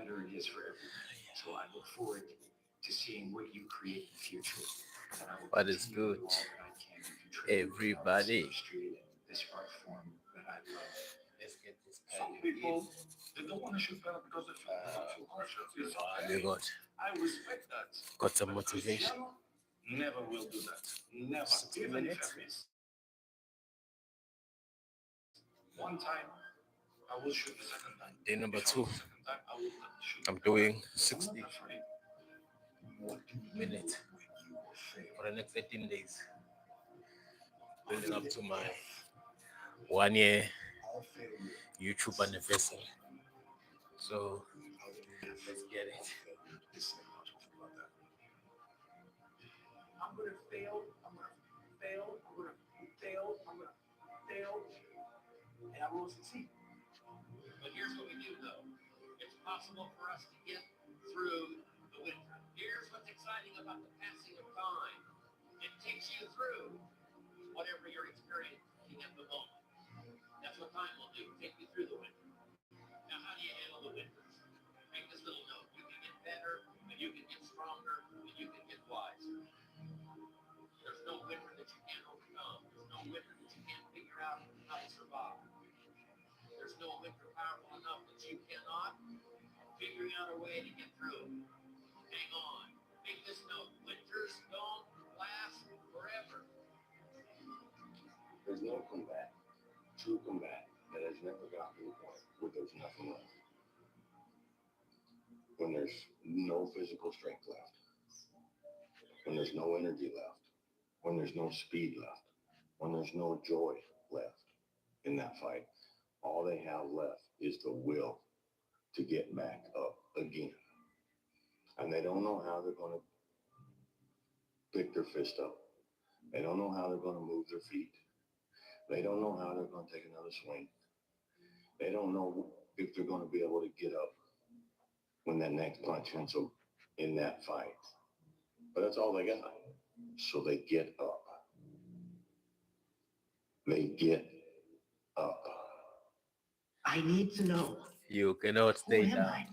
better it is for everyone. So I look forward to seeing what you create in the future. And I will What is continue to good, do all that I can to contribute to this everybody? industry and this art form that I love. Let's get this Some kind of people, they don't want to shoot better because they feel too harsh. It's we okay. got I respect that. got some But motivation. Cristiano never will do that. Never. 60 Even if I minutes. miss one time, I will shoot the second time. Day number If I two. miss the second time, I will shoot I'm the third doing time. I'm 60 not afraid. What do you minutes do when you fail? for the next 18 days, Under building up the to my F, 1 year all failure YouTube is anniversary. psychological. So Under the F, let's get it. all failure is psychological. Think about that. I'm gonna fail. I'm gonna fail. I'm gonna fail. I'm gonna fail, and I will succeed. But here's what we do, though. It's possible for us to get through the winter. Here's what's exciting about the passing of time. It takes you through whatever you're experiencing at the moment. That's what time will do. Take you through the winter. Now, how do you handle the winters? Make this little note. You can get better, and you can get stronger, and you can get wiser. There's no winter that you can't overcome. There's no winter that you can't figure out how to survive. There's no winter powerful enough that you cannot figure out a way to get through. Hang on. Make this note. Winters don't last forever. There's no combat, true combat, that has never gotten to the point where there's nothing left. When there's no physical strength left, when there's no energy left, when there's no speed left, when there's no joy left in that fight, all they have left is the will to get back up again. And they don't know how they're going to pick their fist up. They don't know how they're going to move their feet. They don't know how they're going to take another swing. They don't know if they're going to be able to get up when that next punch hits them in that fight. But that's all they got. So they get up. They get up. I need to know, You cannot who stay am down. I?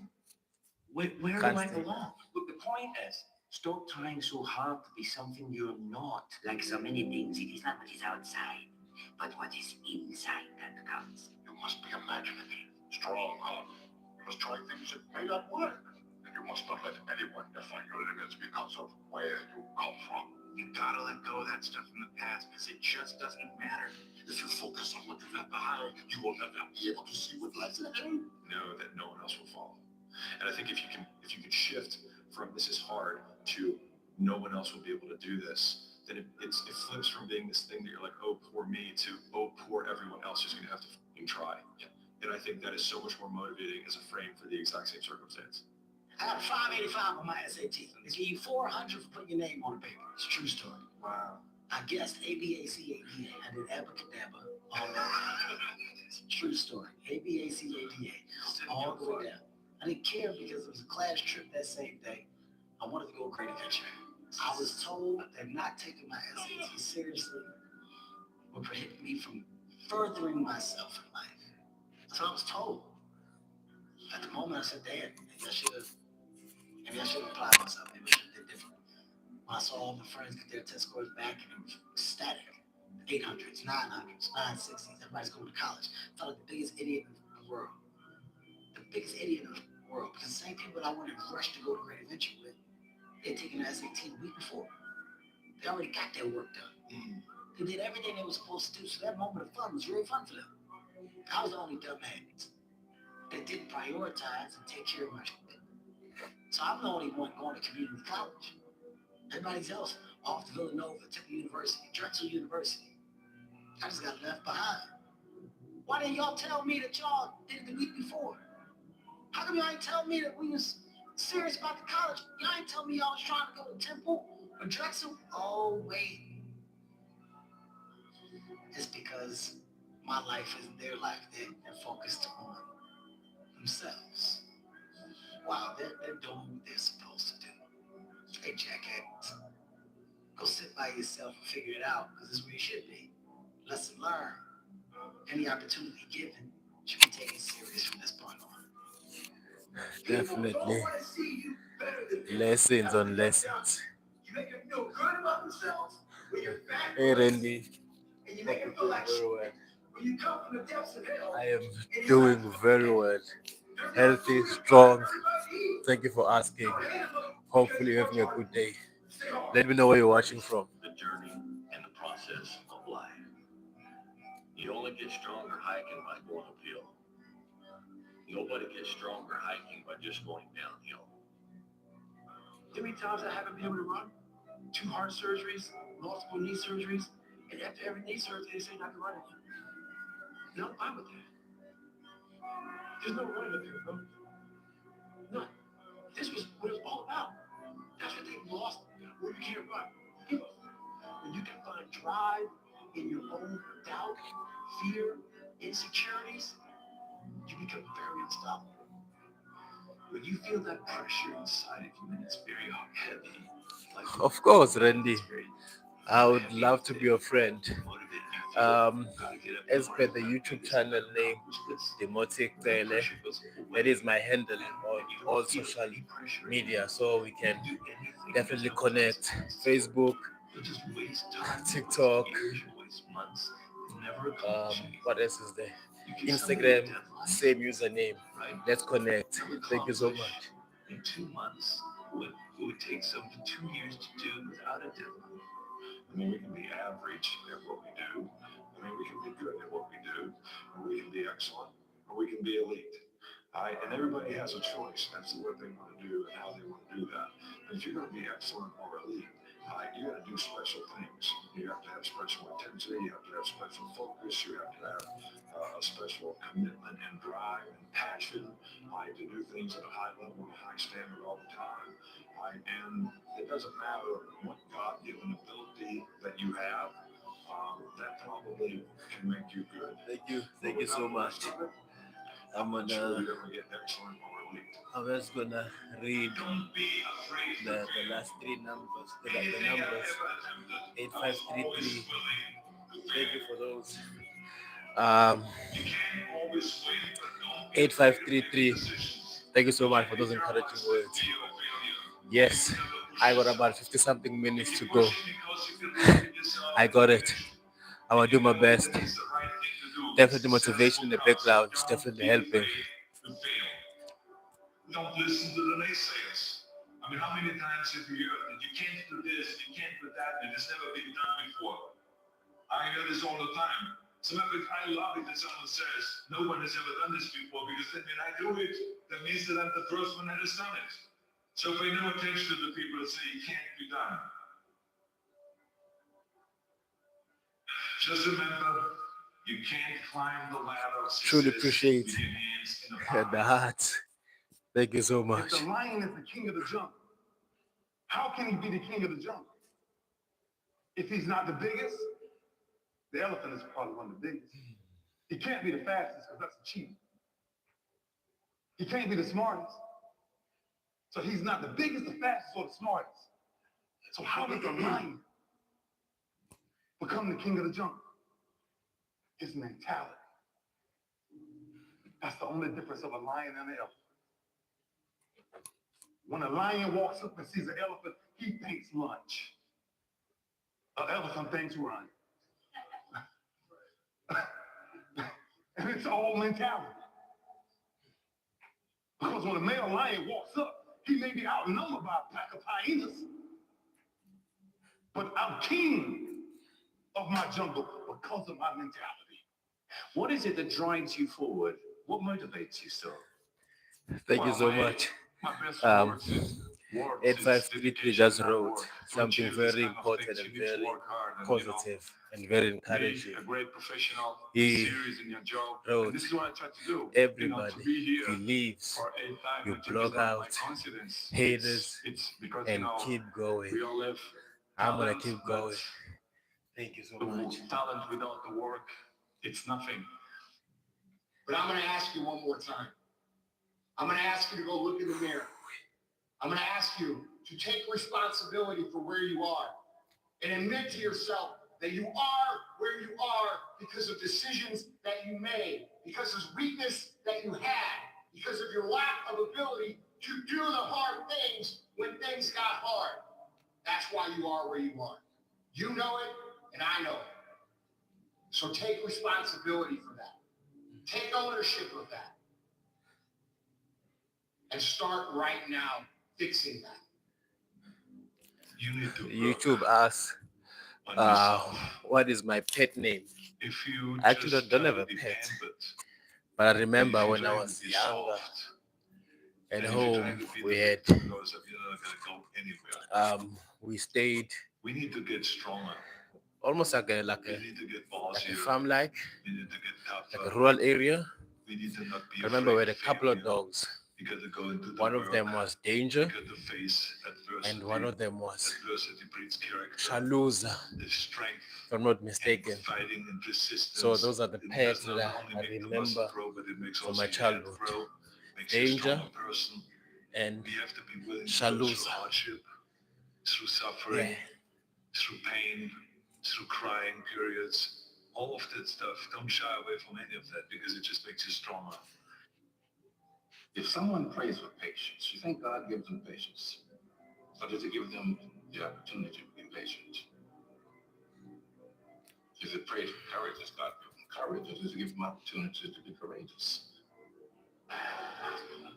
Where do Can't I stay. belong? Look, the point is, stop trying so hard to be something you're not. Like so many things, it is not what is outside, but what is inside that counts. You must be imaginative, strong, you must try things that may not work. And you must not let anyone define your limits because of where you come from. You gotta let go of that stuff from the past because it just doesn't matter. If you focus on what you've left behind, you will never be able to see what lies ahead. Know that no one else will follow. And I think if you can shift from this is hard to no one else will be able to do this, then it flips from being this thing that you're like, oh, poor me, to oh, poor everyone else who's going to have to try. Yeah. And I think that is so much more motivating as a frame for the exact same circumstance. I got a 585 on my SAT. They give you 400 for putting your name on the paper. It's a true story. Wow. I guessed ABACADA. I did abracadabra all night. It's a true story. ABACADA all the way down. I didn't care because it was a class trip that same day. I wanted to go Great Adventure. I was told that not taking my SAT seriously would prohibit me from furthering myself in life. That's what I was told. At the moment, I said, Dad, maybe I should have applied myself. Maybe I should have did different. When I saw all my friends get their test scores back and it was ecstatic. 800s, 900s, 960s, everybody's going to college. I felt like the biggest idiot in the world. The biggest idiot in the world. Because the same people that I wanted to rush to go to Great Adventure with, they'd taken their SAT a week before. They already got their work done. They did everything they were supposed to do, so that moment of fun was really fun for them. I was the only dumbass that didn't prioritize and take care of my shit. So I'm the only one going to community college. Everybody else off to Villanova, Temple University, Drexel University. I just got left behind. Why didn't y'all tell me that y'all did it the week before? How come y'all ain't tell me that we was serious about the college? Y'all ain't tell me y'all was trying to go to Temple or Drexel? Oh, wait. It's because my life isn't their life. They're focused on themselves. Wow, they're doing what they're supposed to do. Hey, jackass, go sit by yourself and figure it out, because this is where you should be. Lesson learned. Any opportunity given should be taken serious from this point on. Definitely. People don't want to see you better than them. Lessons on lessons. You make them feel good about themselves when you're fat. Hey Randy, And you make them feel like very well. when you come from the depths of hell. I am doing very well. Healthy, strong. Thank you for asking. Hopefully you're having a good day. Let me know where you're watching from. The journey and the process of life. You only get stronger hiking by going uphill. Nobody gets stronger hiking by just going downhill. How many times I haven't been able to run? 2 heart surgeries, multiple knee surgeries, and after every knee surgery, they say not to run again. And I'm fine with that. There's no running up here, bro. None. This was what it was all about. That's what they lost when you can't run. Give up. When you can find drive in your own doubt, fear, insecurities, you become very unstoppable. When you feel that pressure inside of you and it's very heavy, like Of course, Randy. I would love to be your friend. As per the YouTube channel name, Demotic Tele, that is my handle on all social media, so we can definitely connect. Facebook, TikTok, what else is there? Instagram, same username. Let's connect. Thank you so much. In 2 months, what it would take something 2 years to do without a deadline. I mean, we can be average at what we do. I mean, we can be good at what we do, or we can be excellent, or we can be elite. And everybody has a choice as to what they want to do and how they want to do that. But if you're going to be excellent or elite, you got to do special things. You have to have special intensity. You have to have special focus. You have to have a special commitment and drive and passion to do things at a high level, a high standard all the time. And it doesn't matter what God-given ability that you have. That probably can make you good. Thank you so much. I'm just gonna read the last 3 numbers, the numbers 8533. Thank you for those. 8533. Thank you so much for those encouraging words. Yes, I got about 50 something minutes to go. I got it. I will do my best. Definitely motivation in the background is definitely helping. Don't listen to the naysayers. I mean, how many times have you heard that you can't do this, you can't do that, and it's never been done before? I hear this all the time. I love it that someone says, no one has ever done this before, because then when I do it, that means that I'm the first one that has done it. So pay no attention to the people that say it can't be done. Just remember, you can't climb the ladder. Truly appreciate the heart. Thank you so much. If the lion is the king of the jungle, how can he be the king of the jungle? If he's not the biggest, the elephant is probably one of the biggest. He can't be the fastest because that's a cheat. He can't be the smartest. So he's not the biggest, the fastest, or the smartest. So how does a lion become the king of the jungle? His mentality. That's the only difference of a lion and an elephant. When a lion walks up and sees an elephant, he thinks lunch. An elephant thinks run. And it's all mentality. Because when a male lion walks up, he may be outnumbered by a pack of hyenas. But I'm king of my jungle because of my mentality. What is it that drives you forward? What motivates you still? Thank you so much. 8533 just wrote something very important and very positive and very encouraging. He wrote, everybody believes you block out haters and keep going. I'm gonna keep going. Thank you so much. Talent without the work, it's nothing. But I'm going to ask you one more time. I'm going to ask you to go look in the mirror. I'm going to ask you to take responsibility for where you are and admit to yourself that you are where you are because of decisions that you made, because of weakness that you had. because of your lack of ability to do the hard things when things got hard. That's why you are where you are. You know it, and I know it. So take responsibility for that. Take ownership of that. And start right now fixing that. You need to YouTube asks, what is my pet name? If you I actually just don't have try a to be pet, pampered, but I and if remember you when I try to was be younger soft, at and if you try home, to be we the had victim because of you're not gonna go anywhere. we stayed We need to get stronger. almost like We need to get a ballsier. farm like We need to get tougher. a rural area. We need to not be I remember we afraid had a of couple of failure. dogs. You got to go into the One of work. them was You Danger, got to face adversity. and one of them was Adversity breeds character. Shaluza, The strength. if I'm not mistaken. And fighting and persistence. So those are the It pets does not that only I make the muscle remember grow, but it makes from also my your head childhood. grow, makes you a Danger stronger person. and We have to be willing to go through Shaluza. hardship, through suffering, Yeah. through pain, through crying periods. All of that stuff. Don't shy away from any of that because it just makes you stronger. If someone prays with patience, you think God gives them patience? Or does he give them the opportunity to be patient? If they pray for courage, does God give them courage? Or does he give them opportunities to be courageous?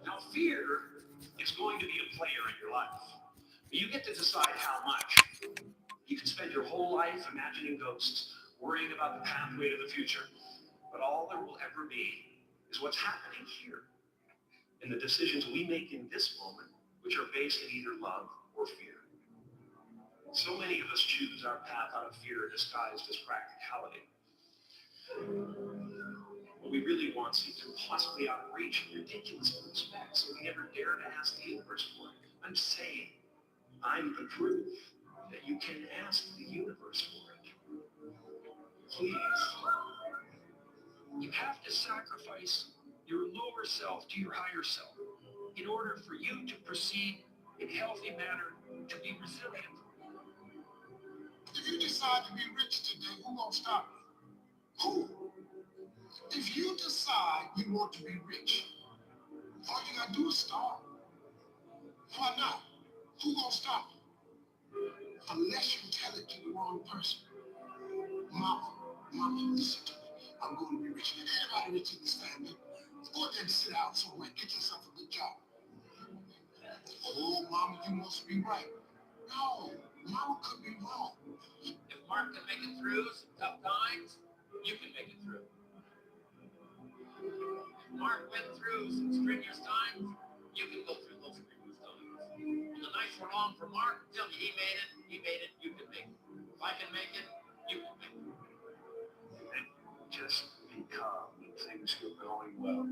Now, fear is going to be a player in your life. You get to decide how much. You can spend your whole life imagining ghosts, worrying about the pathway to the future. But all there will ever be is what's happening here. And the decisions we make in this moment, which are based in either love or fear. So many of us choose our path out of fear disguised as practicality. What we really want seems impossibly out of reach and ridiculous in respect, so we never dare to ask the universe for it. I'm saying I'm the proof that you can ask the universe for it. Please. You have to sacrifice your lower self to your higher self in order for you to proceed in healthy manner to be resilient. If you decide to be rich today, who gonna stop you? Who? If you decide you want to be rich, all you gotta do is start. Why not? Who gonna stop you? Unless you tell it to the wrong person. Mama, listen to me. I'm going to be rich. Everybody rich in this family. Go ahead and sit down somewhere. Get yourself a good job. Oh, Mama, you must be right. No, Mama could be wrong. If Mark can make it through some tough times, you can make it through. If Mark went through some strenuous times, you can go through those strenuous times. And the nights were long for Mark. Tell me he made it, you can make it. If I can make it, you can make it. And just be calm when things are going well.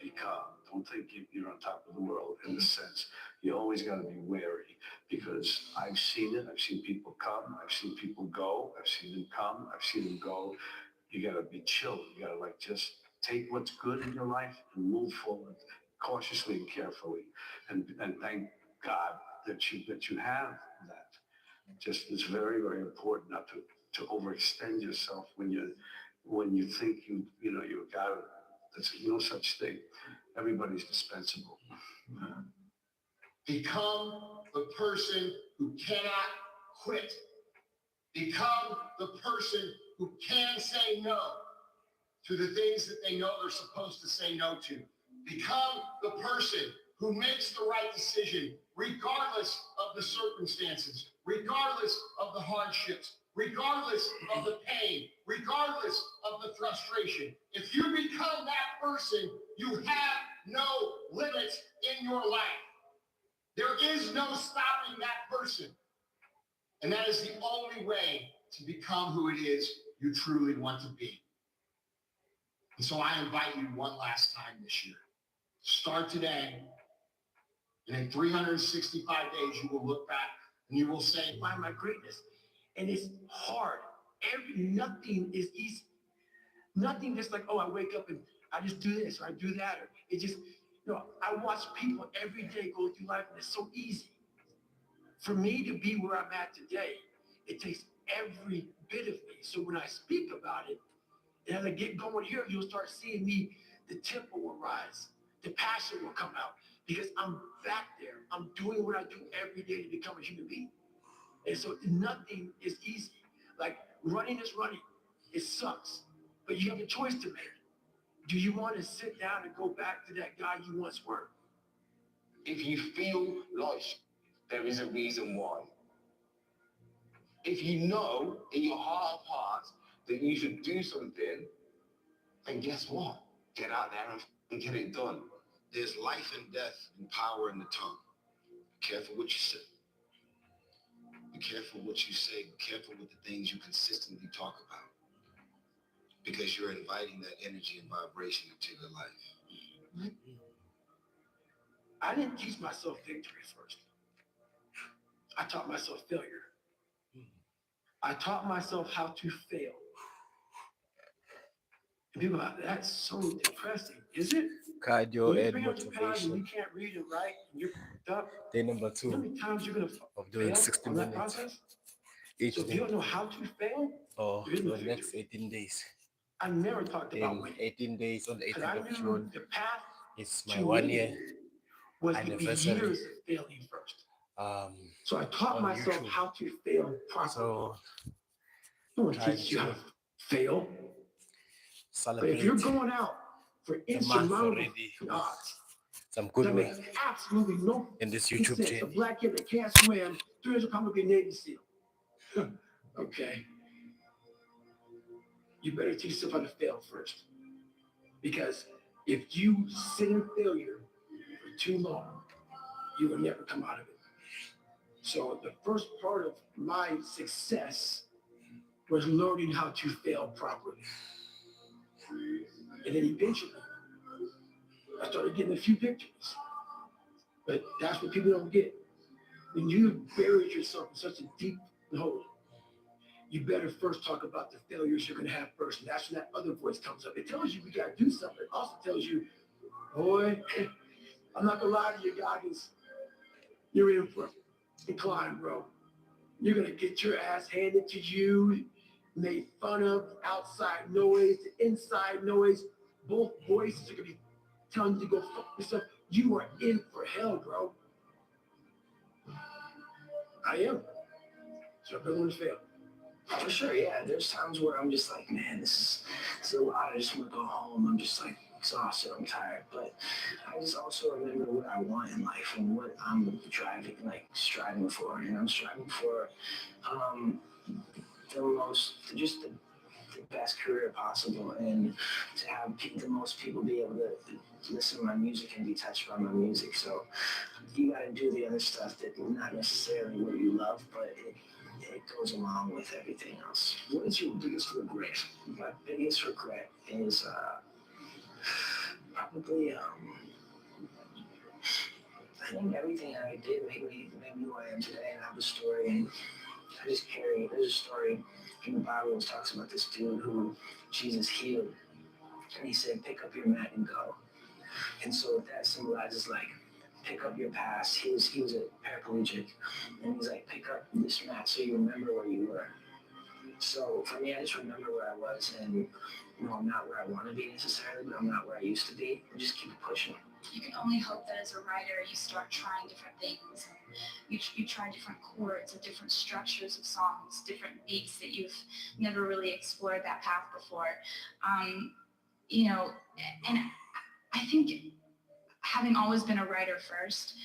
Be calm. Don't think you're on top of the world in the sense. You always got to be wary because I've seen it. I've seen people come. I've seen people go. I've seen them come. I've seen them go. You got to be chill. You got to just take what's good in your life and move forward cautiously and carefully. And thank God that you have that. Just it's very, very important not to overextend yourself when you think you got it. There's no such thing. Everybody's dispensable. Become the person who cannot quit. Become the person who can say no to the things that they know they're supposed to say no to. Become the person who makes the right decision regardless of the circumstances, regardless of the hardships, regardless of the pain, regardless of the frustration. If you become that person, you have no limits in your life. There is no stopping that person. And that is the only way to become who it is you truly want to be. And so I invite you one last time this year. Start today. And in 365 days, you will look back and you will say, Find my greatness. And it's hard. Nothing is easy. Nothing just like, oh, I wake up and I just do this or I do that. Or it just, I watch people every day go through life and it's so easy. For me to be where I'm at today, it takes every bit of me. So when I speak about it, and as I get going here, you'll start seeing me, the tempo will rise, The passion will come out because I'm back there. I'm doing what I do every day to become a human being. And so nothing is easy. Like running is running. It sucks, but you have a choice to make. Do you want to sit down and go back to that guy you once were? If you feel like there is a reason why. If you know in your heart of hearts that you should do something, then guess what? Get out there and get it done. There's life and death and power in the tongue. Be careful what you say. Be careful what you say. Be careful with the things you consistently talk about. Because you're inviting that energy and vibration into your life. I didn't teach myself victory first. I taught myself failure. I taught myself how to fail. And people are like, that's so depressing. Is it? Cardio When you're and 300 pounds and you motivation. can't read and write and you're fucked up, Day number you know how 2 many times you're going to of doing fail 60 on that minutes process? each So if you don't day know how to fail, or there is for no the next victory. 18 days. I never talked about In winning. 18 days, on the Because I 18th of knew June, the path it's my to 1 year winning was to be anniversary. years of failing first. Um, So I taught on myself YouTube. how to fail properly. So No one trying teaches you how to to fail. But celebrate if you're going out for the month insurmountable already with odds, some that good makes work absolutely no in this YouTube sense. A journey. black kid that can't swim, 300 pounds will be a Navy SEAL. Okay. You better teach yourself how to fail first. Because if you sit in failure for too long, you will never come out of it. So the first part of my success was learning how to fail properly. And then eventually, I started getting a few victories. But that's what people don't get. When you buried yourself in such a deep hole, you better first talk about the failures you're going to have first. And that's when that other voice comes up. It tells you we got to do something. It also tells you, boy, I'm not going to lie to you, Goggins. You're in for a decline, bro. You're going to get your ass handed to you, made fun of, outside noise, the inside noise. Both voices are going to be telling you to go fuck yourself. You are in for hell, bro. I am. So I'm going to fail. For sure, yeah. There's times where I'm just like, man, this is a lot. I just want to go home. I'm just like exhausted. I'm tired. But I just also remember what I want in life and what I'm striving for. And I'm striving for the best career possible, and to have the most people be able to listen to my music and be touched by my music. So you got to do the other stuff that not necessarily what you love, but it goes along with everything else. What is your biggest regret? My biggest regret is probably I think everything I did made me who I am today, and I have a story, and I just carry. There's a story in the Bible that talks about this dude who Jesus healed, and he said, "Pick up your mat and go." And so that symbolizes like, pick up your past. He was a paraplegic, and he's like, pick up this mat so you remember where you were. So for me, I just remember where I was, and I'm not where I want to be necessarily, but I'm not where I used to be. And just keep pushing. You can only hope that as a writer, you start trying different things. You try different chords and different structures of songs, different beats that you've never really explored that path before. And I think having always been a writer first,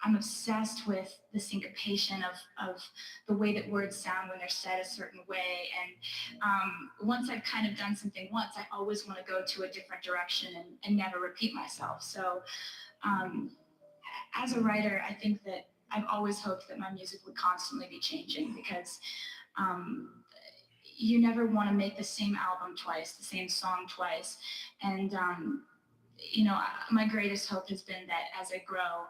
I'm obsessed with the syncopation of the way that words sound when they're said a certain way. And once I've kind of done something once, I always want to go to a different direction and never repeat myself. So as a writer, I think that I've always hoped that my music would constantly be changing, because you never want to make the same album twice, the same song twice. And, my greatest hope has been that as I grow,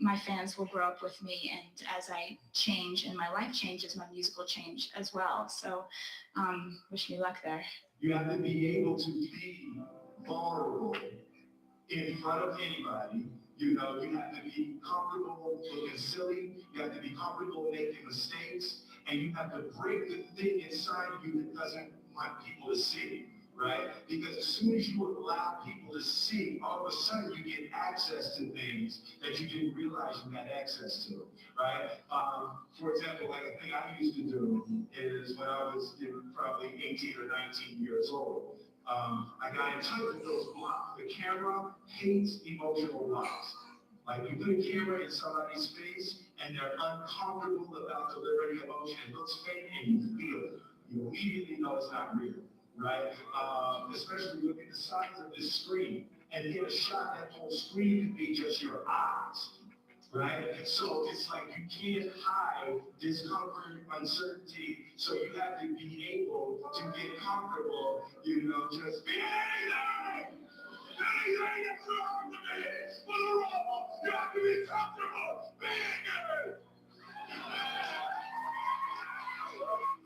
my fans will grow up with me, and as I change and my life changes, my music will change as well. So wish me luck there. You have to be able to be vulnerable in front of anybody. You have to be comfortable looking silly. You have to be comfortable making mistakes. And you have to break the thing inside you that doesn't want people to see. right? Because as soon as you allow people to see, all of a sudden you get access to things that you didn't realize you had access to, right? For example, like a thing I used to do is when I was probably 18 or 19 years old, I got in touch with those blocks. The camera hates emotional blocks. Like you put a camera in somebody's face and they're uncomfortable about delivering emotion. It looks fake and you feel it. You immediately know it's not real, right? Especially look at the size of this screen and get a shot that whole screen could be just your eyes, right? So it's like you can't hide discomfort, uncertainty. So you have to be able to get comfortable, just being anything. Anything that's wrong with me, for the role, you have to be comfortable being it.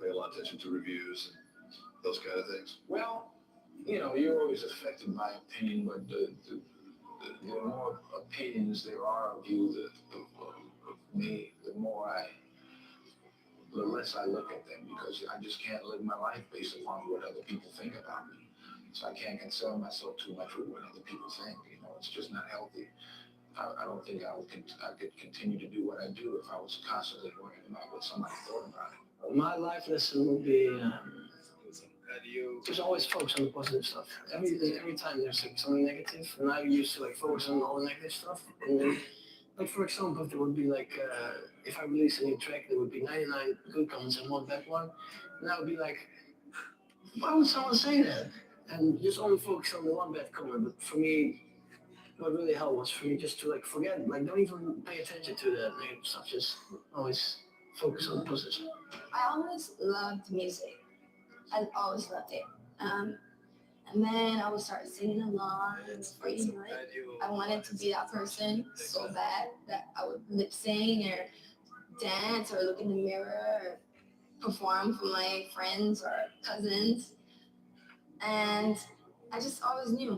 Pay a lot of attention to reviews and those kind of things. Well, you're always affected by opinion, but the more opinions there are of you, of me, the less I look at them, because I just can't live my life based upon what other people think about me. So I can't concern myself too much with what other people think. It's just not healthy. I don't think I could continue to do what I do if I was constantly worrying about what somebody thought about it. My life lesson would be just always focus on the positive stuff. Every time there's something negative, and I used to focus on all the negative stuff. And then, for example, if there would be if I release a new track, there would be 99 good comments and one bad one, and I would be like, why would someone say that? And just only focus on the one bad comment. But for me, what really helped was for me just to forget, don't even pay attention to the negative stuff. Just always focus on the positive. I always loved music. I always loved it. And then I would start singing along. I wanted to be that person so bad that I would lip sing or dance or look in the mirror or perform for my friends or cousins. And I just always knew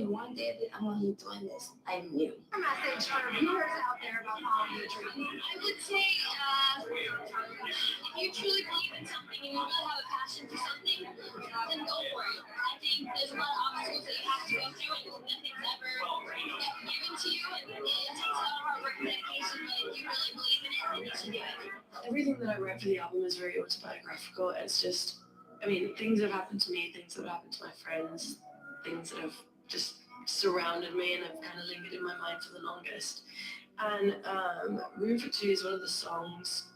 one day that I'm going to be doing this. I knew. A message for viewers out there about following your dream. I would say, if you truly believe in something and you really have a passion for something, then go for it. I think there's a lot of obstacles that you have to go through, and nothing's ever given to you, and it takes a lot of hard work and dedication, but if you really believe in it, then you should do it. Everything that I write for the album is very autobiographical. It's just, things that have happened to me, things that have happened to my friends, things that have just surrounded me and have kind of lingered in my mind for the longest. And Room for Two is one of the songs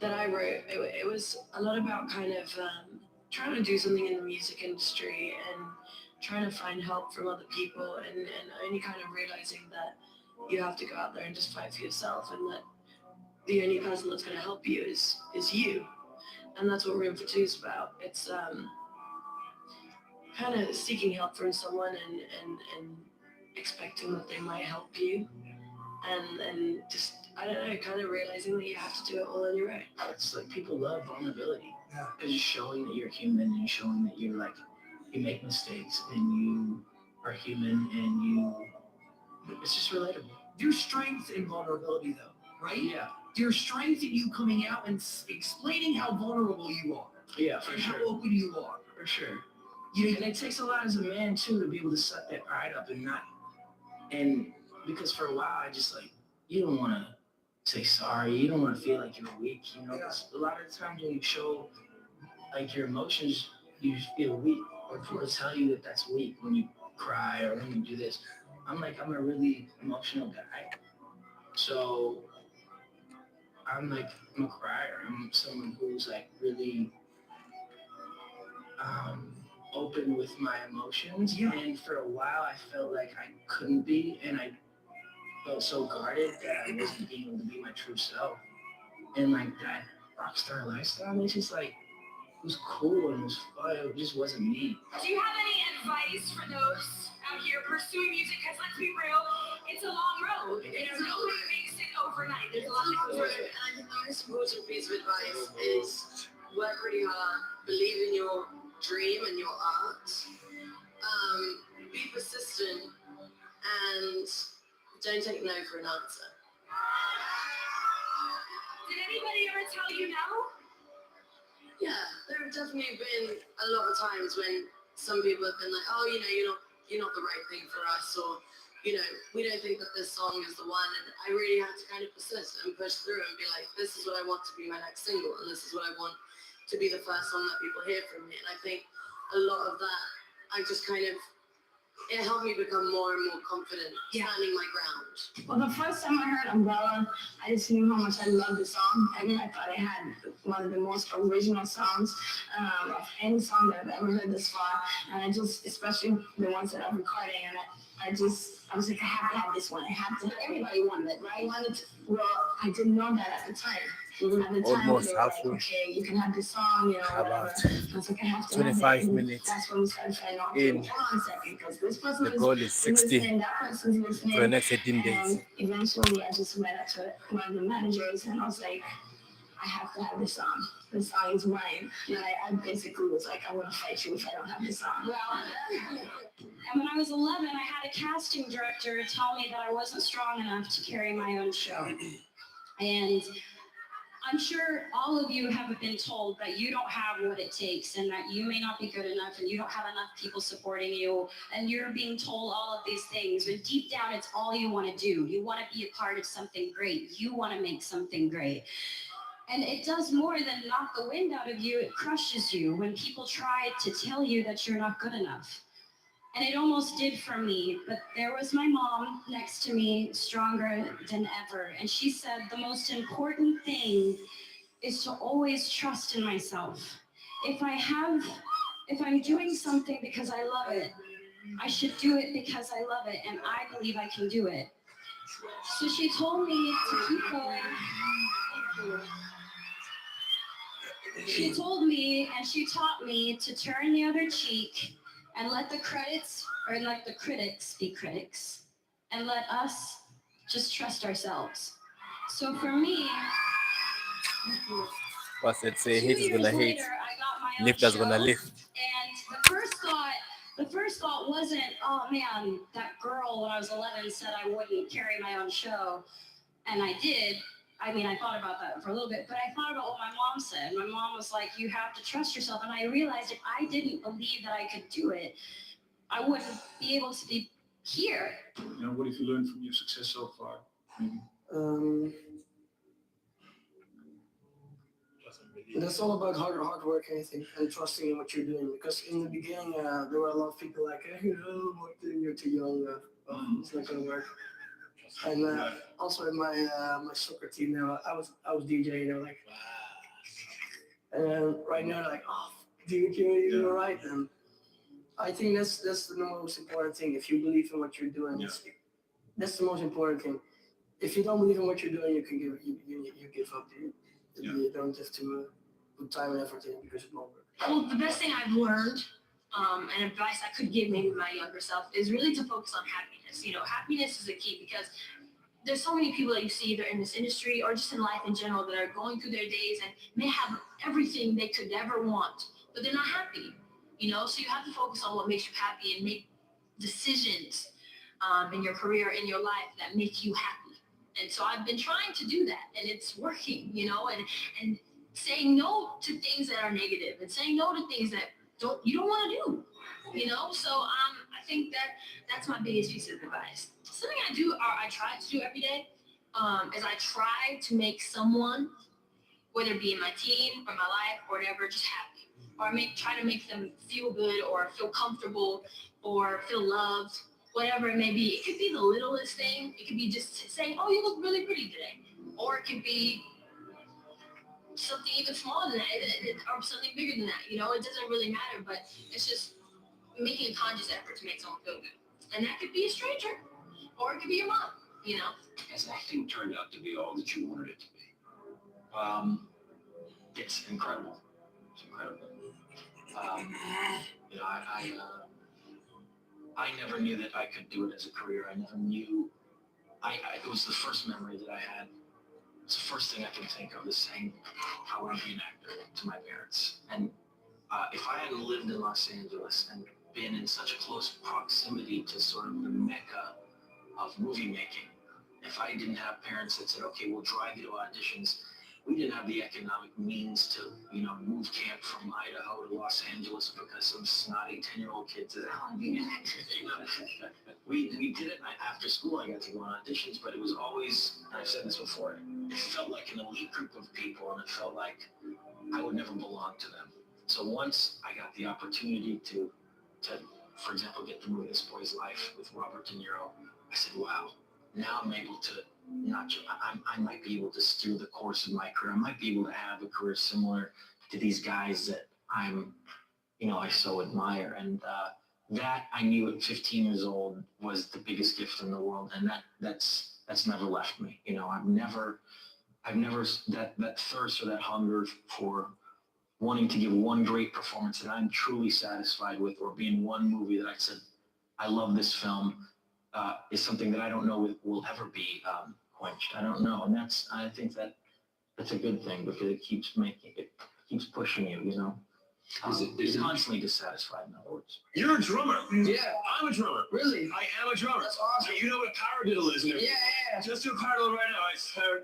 that I wrote. It was a lot about kind of trying to do something in the music industry and trying to find help from other people, and only kind of realizing that you have to go out there and just fight for yourself, and that the only person that's going to help you is you. And that's what Room for Two is about. It's kind of seeking help from someone and expecting that they might help you. And just, I don't know, kind of realizing that you have to do it all on your own. It's people love vulnerability. Yeah. Because you're showing that you're human, and you're showing that you're you make mistakes and you are human, and it's just relatable. There's strength in vulnerability though, right? Yeah. There's strength in you coming out and explaining how vulnerable you are. Yeah, for sure. How open you are. For sure. And it takes a lot as a man too to be able to set that pride up and because for a while I just you don't want to say sorry, you don't want to feel like you're weak, because a lot of the times when you show your emotions, you feel weak, or people tell you that that's weak when you cry or when you do this. I'm a really emotional guy, so I'm a crier. I'm someone who's really open with my emotions. Yeah. And for a while I felt like I couldn't be, and I felt so guarded that I wasn't being able to be my true self. And that rock star lifestyle, it's just it was cool and it was fun. It just wasn't me. Do you have any advice for those out here pursuing music? Because let's be real, it's a long road. Nobody makes it overnight. There's a lot that goes into it. And I think the most important piece of advice is work really hard, believe in your dream and your art, be persistent, and don't take no for an answer. Did anybody ever tell you no? Yeah, there have definitely been a lot of times when some people have been like, oh, you're not the right thing for us, or, we don't think that this song is the one. And I really had to kind of persist and push through and be like, this is what I want to be my next single, and this is what I want to be the first song that people hear from me. And I think a lot of that, I just it helped me become more and more confident, standing my ground. Well, the first time I heard Umbrella, I just knew how much I loved the song. And I thought it had one of the most original songs of any song that I've ever heard this far. And I just, especially the ones that I'm recording, and I was like, I have to have this one. I have to. Everybody wanted it, right? Well, I didn't know that at the time. At the time, Almost they were halfway. like, okay, you can have this song, whatever. About I was like, I have to 25 have it. And minutes that's when we started saying, in. okay, hold on a second, because this person The is goal is 60 listening, that person's listening. for the next 18 days. And eventually, I just went up to one of the managers and I was like, I have to have this song. This song is mine. And I basically was like, I want to fight you if I don't have this song. And when I was 11, I had a casting director tell me that I wasn't strong enough to carry my own show. And I'm sure all of you have been told that you don't have what it takes and that you may not be good enough and you don't have enough people supporting you, and you're being told all of these things, but deep down it's all you want to do. You want to be a part of something great. You want to make something great. And it does more than knock the wind out of you. It crushes you when people try to tell you that you're not good enough. And it almost did for me, but there was my mom next to me, stronger than ever. And she said, the most important thing is to always trust in myself. If I'm doing something because I love it, I should do it because I love it, and I believe I can do it. So she told me to keep going. She told me and she taught me to turn the other cheek and let the critics be critics, and let us just trust ourselves. So for me, What's it say? 2 Hate is years gonna hate. later, I got my own Lift is show, gonna lift. and the first thought wasn't, oh man, that girl when I was 11 said I wouldn't carry my own show, and I did. I mean, I thought about that for a little bit, but I thought about what my mom said. My mom was like, you have to trust yourself. And I realized if I didn't believe that I could do it, I wouldn't be able to be here. What have you learned from your success so far? That's all about hard work, I think, and trusting in what you're doing. Because in the beginning, there were a lot of people like, hey, you're too young, it's not gonna work. And also in my soccer team now, I was DJing, like, and right now they're like, oh, dude, you're right. And I think that's the most important thing. If you believe in what you're doing, that's the most important thing. If you don't believe in what you're doing, you give up. You don't have to put time and effort in because it won't work. Well, the best thing I've learned, and advice I could give maybe my younger self, is really to focus on happiness. Happiness is the key, because there's so many people that you see either in this industry or just in life in general that are going through their days and may have everything they could ever want, but they're not happy. So you have to focus on what makes you happy and make decisions in your career, in your life, that make you happy. And so I've been trying to do that, and it's working, and saying no to things that are negative and saying no to things that you don't want to do, So I think that's my biggest piece of advice. Something I try to do every day, is I try to make someone, whether it be in my team or my life or whatever, just happy, or try to make them feel good or feel comfortable or feel loved. Whatever it may be. It could be the littlest thing. It could be just saying, oh, you look really pretty today. Or it could be something even smaller than that, or something bigger than that. It doesn't really matter, but it's just making a conscious effort to make someone feel good. And that could be a stranger, or it could be your mom, Has acting turned out to be all that you wanted it to be? It's incredible. It's incredible. I never knew that I could do it as a career. I never knew. It was the first memory that I had. It's the first thing I can think of is saying, I want to be an actor, to my parents. And if I hadn't lived in Los Angeles and been in such a close proximity to sort of the mecca of movie making, if I didn't have parents that said, okay, we'll drive you to auditions, we didn't have the economic means to, move camp from Idaho to Los Angeles because some snotty 10-year-old kid said, "Oh, we did it after school. I got to go on auditions, but it was always, and I've said this before, it felt like an elite group of people, and it felt like I would never belong to them. So once I got the opportunity to, for example, get the movie This Boy's Life with Robert De Niro, I said, wow, now I'm able to I might be able to steer the course of my career. I might be able to have a career similar to these guys that I so admire. And that I knew at 15 years old was the biggest gift in the world. And that's never left me. I've never that thirst or that hunger for wanting to give one great performance that I'm truly satisfied with, or be in one movie that I said, I love this film, is something that I don't know will ever be quenched. I don't know. And I think that's a good thing, because it keeps pushing you, It's constantly dissatisfied, in other words. You're a drummer. Yeah. I'm a drummer. Really? I am a drummer. That's awesome. So you know what a paradiddle is, and Yeah. just do a paradiddle right now. I swear.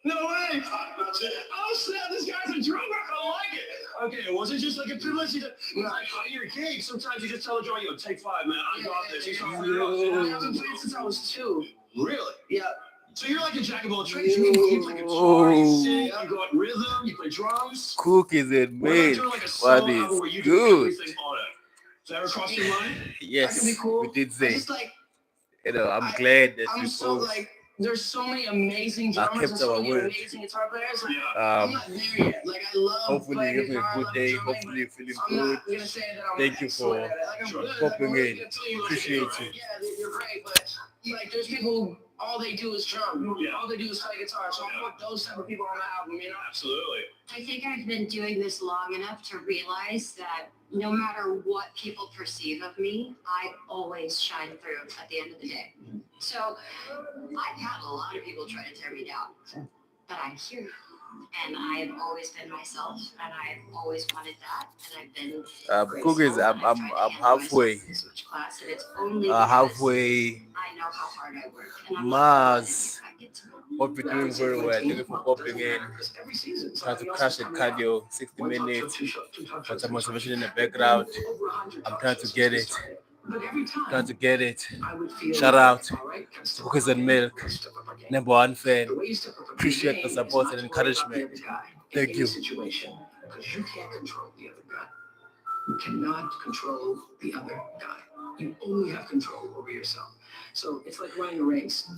No way! Oh snap, this guy's a drummer. I like it. Okay, it wasn't just like a privilege. Like you're a kid. Sometimes you just tell the drummer, "Yo, take 5, man. I got this." I haven't played since I was 2. Really? Yeah. So you're like a jack of all trades. You play guitar, you sing, you got rhythm, you play drums. Cookies and What milk. about doing like a What solo album where is you do good? everything on it? Does that ever cross your mind? Yes, That could be cool. we did I say. just like, I'm glad that I'm we so both like, there's so many amazing I drummers kept and so our many word. amazing guitar players. Like, Yeah. I'm not there yet. Like, I love Hopefully playing you're having guitar, a I good love day. drumming. Hopefully you're feeling I'm good. not gonna say that I'm Thank you excellent for at it. Like, I'm good. Like, popping I'm really in. good too. Appreciate you. Yeah, you're great, but like, there's people, all they do is drum. Yeah. All they do is play guitar. So I want those type of people on the album, Absolutely. I think I've been doing this long enough to realize that no matter what people perceive of me, I always shine through at the end of the day. So I've had a lot of people try to tear me down, but I'm here. And I've always been myself, and I've always wanted that, and I've been Cookies, graceful, and I've tried I'm to handle halfway. myself in switch class, and it's only because Halfway. I know how hard I work, and I'm Mars. not get to know. Hope you're doing very well. Thank you for popping in. Trying to crash a cardio, 60 minutes. Got some motivation in the background. I'm trying to get it. Trying to get it. Shout out to Cookies and Milk, number one fan. Appreciate the support and encouragement. Thank you. Because you can't control the other guy. You cannot control the other guy. You only have control over yourself. So it's like running a race.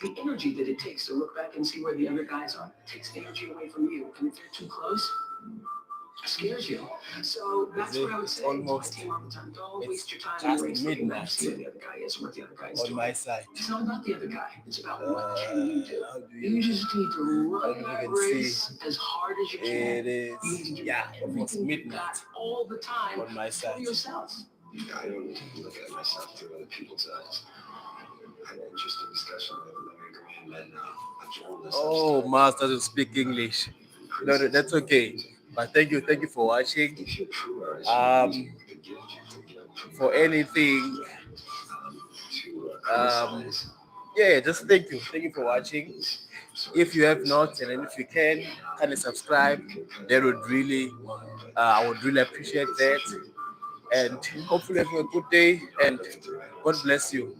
The energy that it takes to look back and see where the other guys are takes energy away from you. And if they're too close, it scares you. So that's what I would say to my team all the time. Don't waste your time in a race looking back to see where the other guy is and what the other guy is On doing. my side. It's not about the other guy. It's about what can you do. You just need to run that race as hard as you can. It is, You need to give yeah, almost everything you midnight got all the time on my for side. yourself. I don't look at myself through other people's eyes. I had an interesting discussion with Larry Graham and a journalist. Oh, Mars doesn't speak English. No, that's okay. But thank you for watching. For anything, yeah, just thank you for watching. If you have not, and if you can, kindly subscribe. That would really, I would really appreciate that. And hopefully having a good day, and God bless you.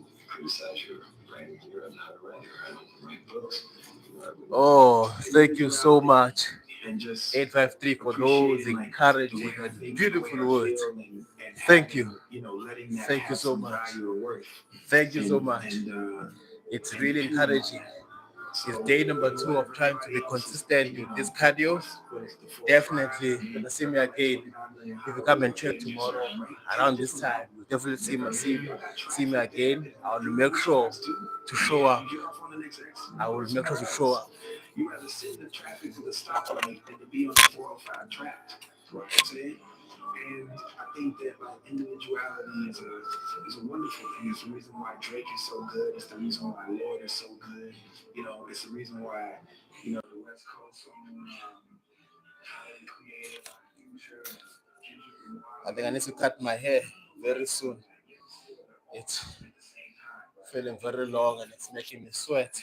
Oh, thank you so much. 853 for those encouraging, beautiful words. Thank you. Thank you so much. Thank you so much. It's really encouraging. It's day number 2 of trying to be consistent with this cardio. Definitely gonna see me again. If you come and check tomorrow around this time, you'll definitely see me again. I will make sure to show up. I will make sure to show up. You rather sit in the traffic to the stoplight than to be on the 405 track. You know what I'm saying? And I think that like individuality is a wonderful thing. It's the reason why Drake is so good. It's the reason why Lord is so good. You know, it's the reason why, the West Coast highly creative, future. I think I need to cut my hair very soon. It's feeling very long and it's making me sweat.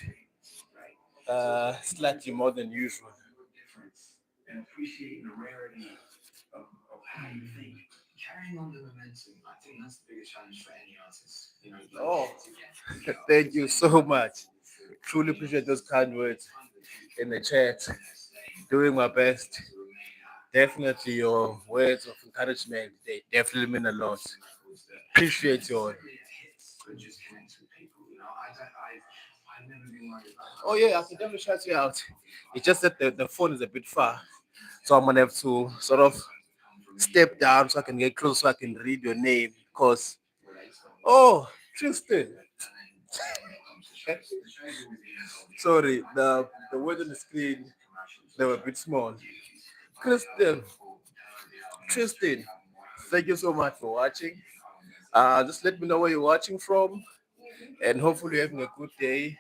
slightly more than usual. And appreciating the rarity of how you think. Carrying on the momentum, I think that's the biggest challenge for any artist. You know, Thank you so much. Truly appreciate those kind words in the chat. Doing my best. Definitely your words of encouragement, they definitely mean a lot. Appreciate you all. Oh yeah, I can definitely shout you out. It's just that the phone is a bit far. So I'm gonna have to sort of step down so I can get close so I can read your name. Because Tristan. Sorry, the words on the screen, they were a bit small. Tristan, thank you so much for watching. Just let me know where you're watching from, and hopefully you're having a good day.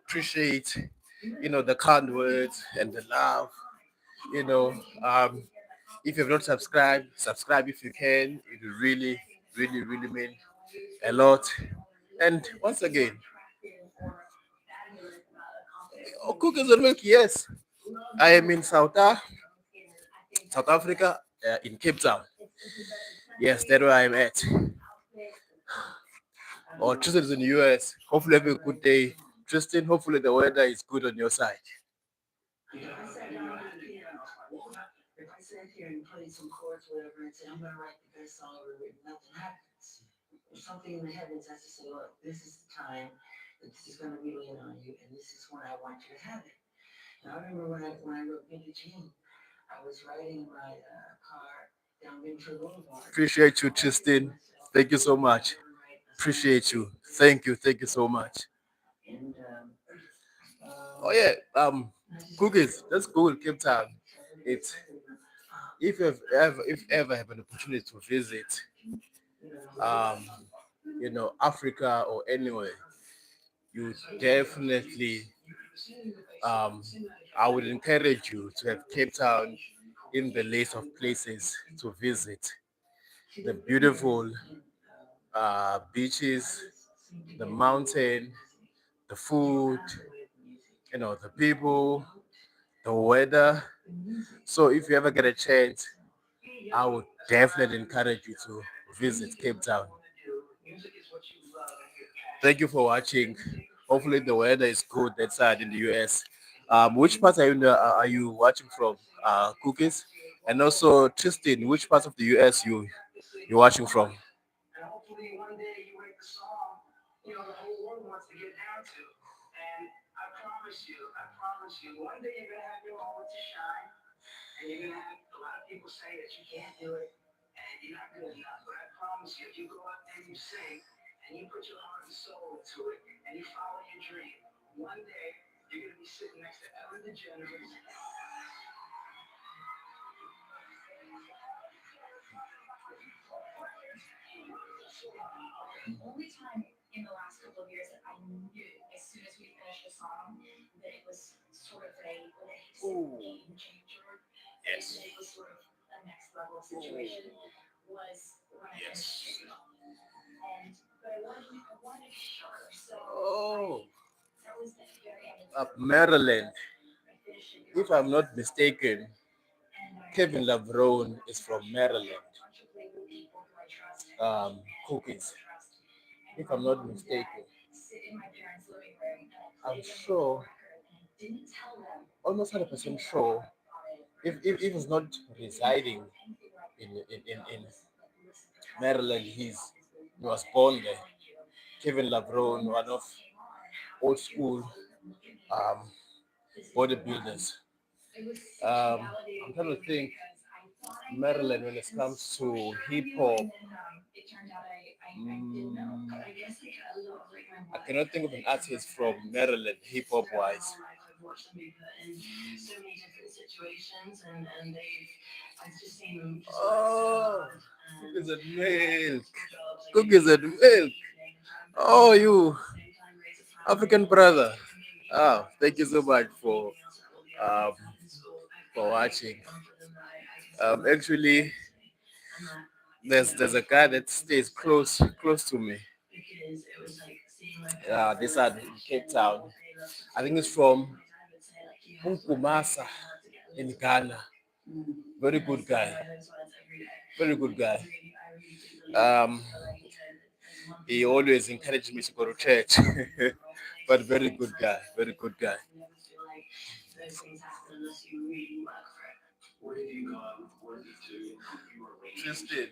Appreciate, the kind words and the love. You know, if you've not subscribed, subscribe if you can. It will really, really, really mean a lot. And once again, cookies and milk, yes. I am in South Africa, in Cape Town. Yes, that's where I'm at. Tristan is in the US. Hopefully, have a good day. Tristan, hopefully the weather is good on your side. If I sat here and played some chords, whatever, and said, I'm going to write the best song ever written, nothing happens. There's something in the heavens has to say, look, this is the time that this is going to be lean on you, and this is when I want you to have it. Now, I remember when I wrote Billie Jean, I was riding in my car down Ventura Boulevard. Appreciate you, Tristan. Thank you so much. Appreciate you. Thank you so much. And, Cookies, let's go to Cape Town. It's if ever have an opportunity to visit Africa or anywhere, you definitely I would encourage you to have Cape Town in the list of places to visit. The beautiful beaches, the mountain, the food, the people, the weather. So if you ever get a chance, I would definitely encourage you to visit Cape Town. Thank you for watching. Hopefully the weather is good that side in the US. Which part are you watching from? Cookies, and also Tristan, which part of the US you're watching from? And hopefully one day you write the song, the whole world wants to get down to. And I promise you, one day you're going to have your moment to shine. And you're going to have a lot of people say that you can't do it and you're not good enough. But I promise you, if you go out there and you sing and you put your heart and soul into it and you follow your dream, one day you're going to be sitting next to Ellen DeGeneres. The only time in the last couple of years that I knew as soon as we finished the song that it was sort of a game changer. Yes. That it was sort of a next level situation was when I finished it. But I wanted to be sure. So that was the very end. Maryland. If I'm not mistaken, Kevin Lavrone is from Maryland. Cookies. If I'm not mistaken, I'm sure, almost 100% sure, if he's not residing in Maryland, he was born there. Kevin Lavrone, one of old school bodybuilders. I'm trying to think, Maryland when it comes to hip hop. I cannot think of an artist from Maryland hip hop wise. Cookies and milk. Cookies and milk. Oh, you African brother. Thank you so much for watching. Actually, there's a guy that stays close to me. This side in Cape Town. I think it's from Kumasa in Ghana. Very good guy. Very good guy. He always encouraged me to go to church. But very good guy. Very good guy. Tristan,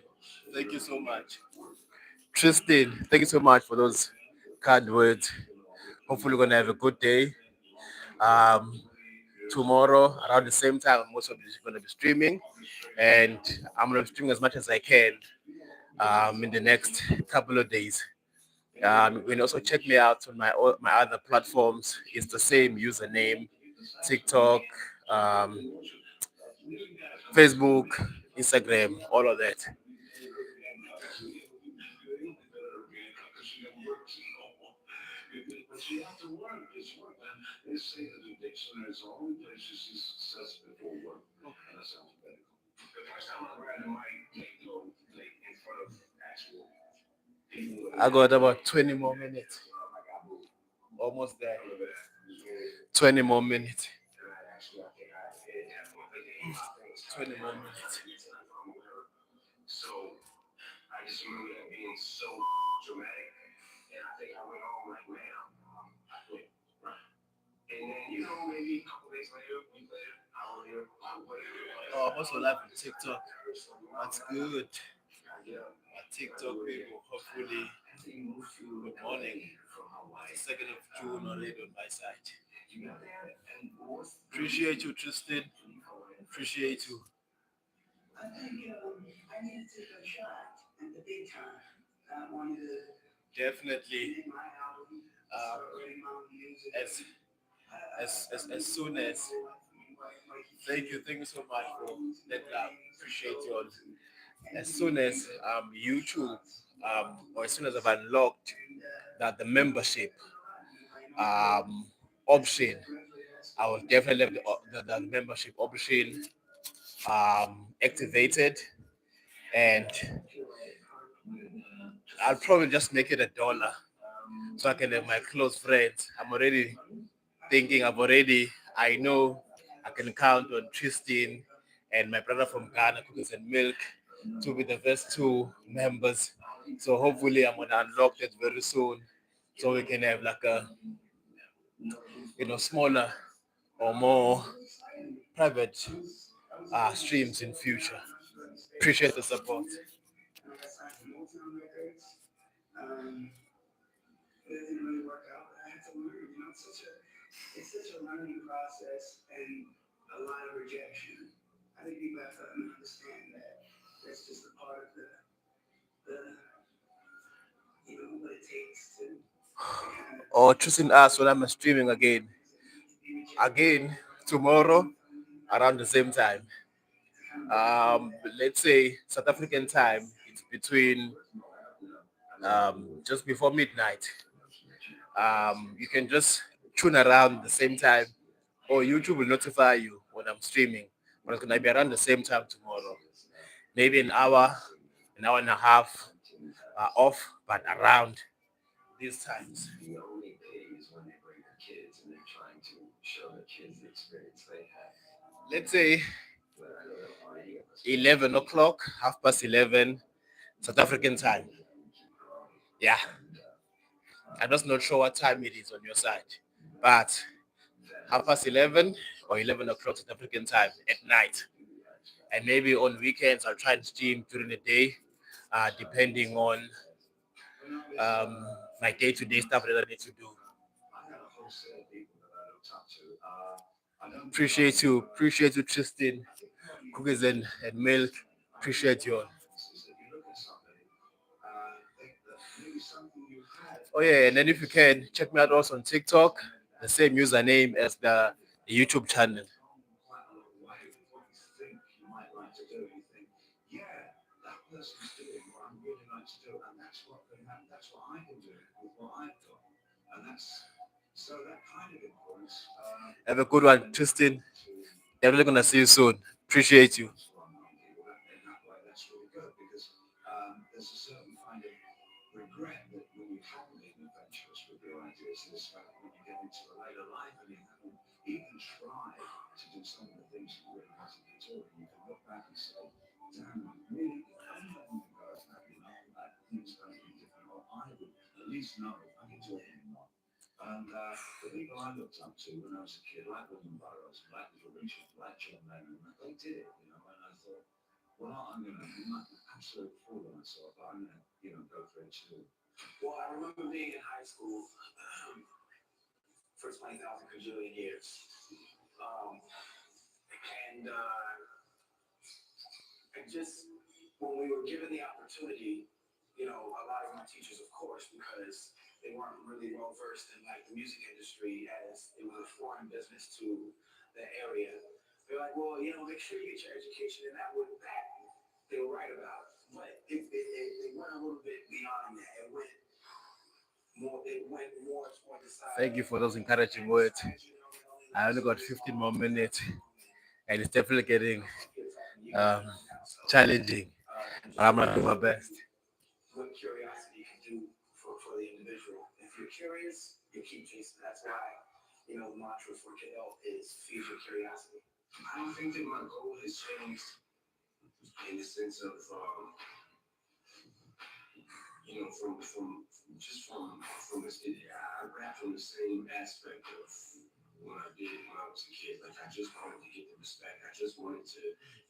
thank you so much. Tristan, thank you so much for those kind words. Hopefully, we're gonna have a good day. Tomorrow, around the same time, I'm also gonna be streaming, and I'm gonna be streaming as much as I can in the next couple of days. You can also check me out on my other platforms. It's the same username: TikTok, Facebook, Instagram, all of that. But you have to work this work, man. They say that the dictionary is the only place you see success before work. And that sounds medical. The first time I read the mic, in front of actual people. I got about 20 more minutes. Almost there. 20 more minutes. 20 more minutes. So I just remember that being so dramatic. And I think I went home like, man, I quit. Right. And then, maybe a couple days later, week later, hour later, whatever. Oh, I'm also live on TikTok. That's good. TikTok people, hopefully, good morning. It's the 2nd of June already on my side. Appreciate you, Tristan. Appreciate you. I think I need to take a shot at the big time. I wanted to definitely as soon as thank you so much for that love. Appreciate you all. As soon as YouTube or as soon as I've unlocked that the membership option, I will definitely have the membership option activated, and I'll probably just make it $1 so I can have my close friends. I'm already thinking, I know I can count on Tristan and my brother from Ghana, Cookies and Milk, to be the first 2 members. So hopefully I'm gonna unlock that very soon, so we can have like a smaller or more private streams in future. Appreciate the support. It didn't really work out. I had to learn, it's such a learning process and a lot of rejection. I think people have to understand that that's just a part of the what it takes to or choosing us when I'm streaming again tomorrow around the same time. Let's say South African time, it's between just before midnight. You can just tune around the same time, or YouTube will notify you when I'm streaming. But it's gonna be around the same time tomorrow. Maybe an hour and a half off, but around these times. The only pay is when they bring their kids and they're trying to show the kids the experience they have. Let's say 11 o'clock, 11:30, South African time. Yeah. I'm just not sure what time it is on your side, but 11:30 or 11 o'clock South African time at night. And maybe on weekends I'll try and stream during the day, depending on my day-to-day stuff that I need to do. Appreciate you, Tristan, Cookies and Milk. Appreciate you all. Oh yeah, and then if you can, check me out also on TikTok, the same username as the YouTube channel. Have a good one, Tristan. Definitely gonna see you soon. Appreciate you. There's a certain kind of regret that when you haven't been adventurous with your ideas, and especially when you get into a later life and you even tried to do some of the things you really want to get to, and you can look back and say, damn, really, I'm letting the guys have that things going to be different. Well, I would at least know if I can do it anymore. And the people I looked up to when I was a kid, like William Burroughs, like Little Richard, like John Lennon, they did it, and I thought, well, I'm going to be an absolute fool of myself, but I'm going to, go for it too. Well, I remember being in high school for 20,000 kajillion years. And just when we were given the opportunity, a lot of my teachers, of course, because they weren't really well versed in like the music industry as it was a foreign business to the area. They're like, well, make sure you get your education, and that they were right about. But they went a little bit beyond that. It went more toward the side. Thank you for those encouraging words. I only got 15 more minutes, and it's definitely getting challenging. I'm gonna do my best. What curiosity can do for the individual. If you're curious, you keep chasing. That's why, the mantra for Cadell is feed your curiosity. I don't think that my goal has changed in the sense of, from this, I rap from the same aspect of when I did it when I was a kid. Like, I just wanted to get the respect. I just wanted to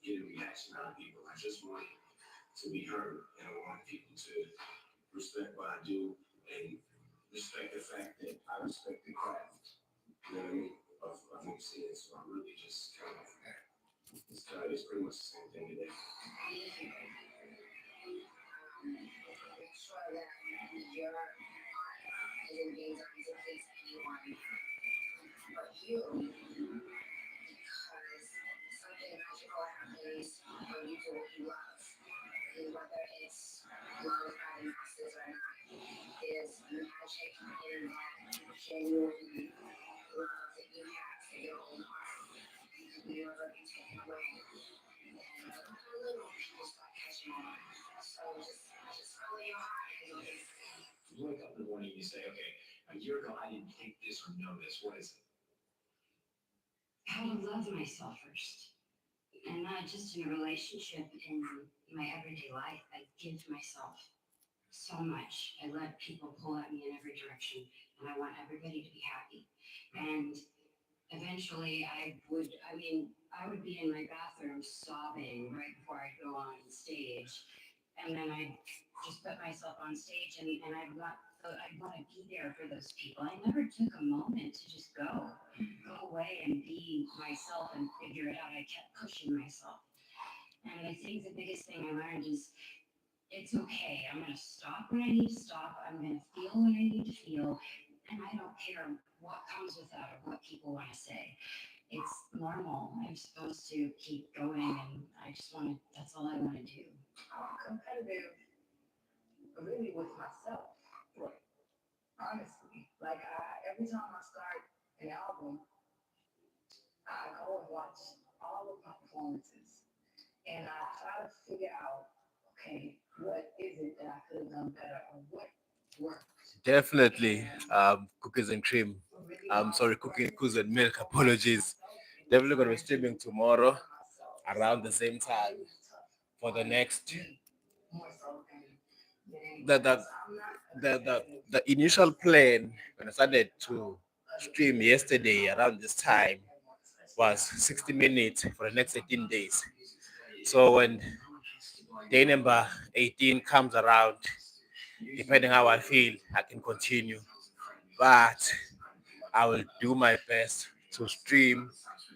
get a reaction out of people. I just wanted to be heard, and I wanted people to respect what I do and respect the fact that I respect the craft. You know what I mean? Of MCing. So I'm really just kind of, it's pretty much the same thing today. Sure that your art isn't being done to please anyone but you, because something magical happens when you do what you love, and whether it's loved by the masses or not, there's magic in that genuine love that you have for your own heart. You never be taken away, and little people start catching on. So just follow your heart. You wake up in the morning and you say, okay, a year ago I didn't think this or know this. What is it? How to love myself first. And not just in a relationship, in my everyday life. I give myself so much. I let people pull at me in every direction, and I want everybody to be happy. And eventually I would be in my bathroom sobbing right before I go on stage. And then I just put myself on stage, and I want to be there for those people. I never took a moment to just go away and be myself and figure it out. I kept pushing myself. And I think the biggest thing I learned is it's okay. I'm going to stop when I need to stop. I'm going to feel when I need to feel. And I don't care what comes with that or what people want to say. It's normal. I'm supposed to keep going, and that's all I want to do. I'm competitive, really, with myself. Right. Honestly. Like, every time I start an album, I go and watch all of my performances, and I try to figure out, okay, what is it that I could have done better, or what worked? Definitely, cookies and cream. I'm sorry, cookies and milk. Apologies. Definitely gonna be streaming tomorrow around the same time for the next. The initial plan when I started to stream yesterday around this time was 60 minutes for the next 18 days. So when day number 18 comes around, depending how I feel, I can continue. But I will do my best to stream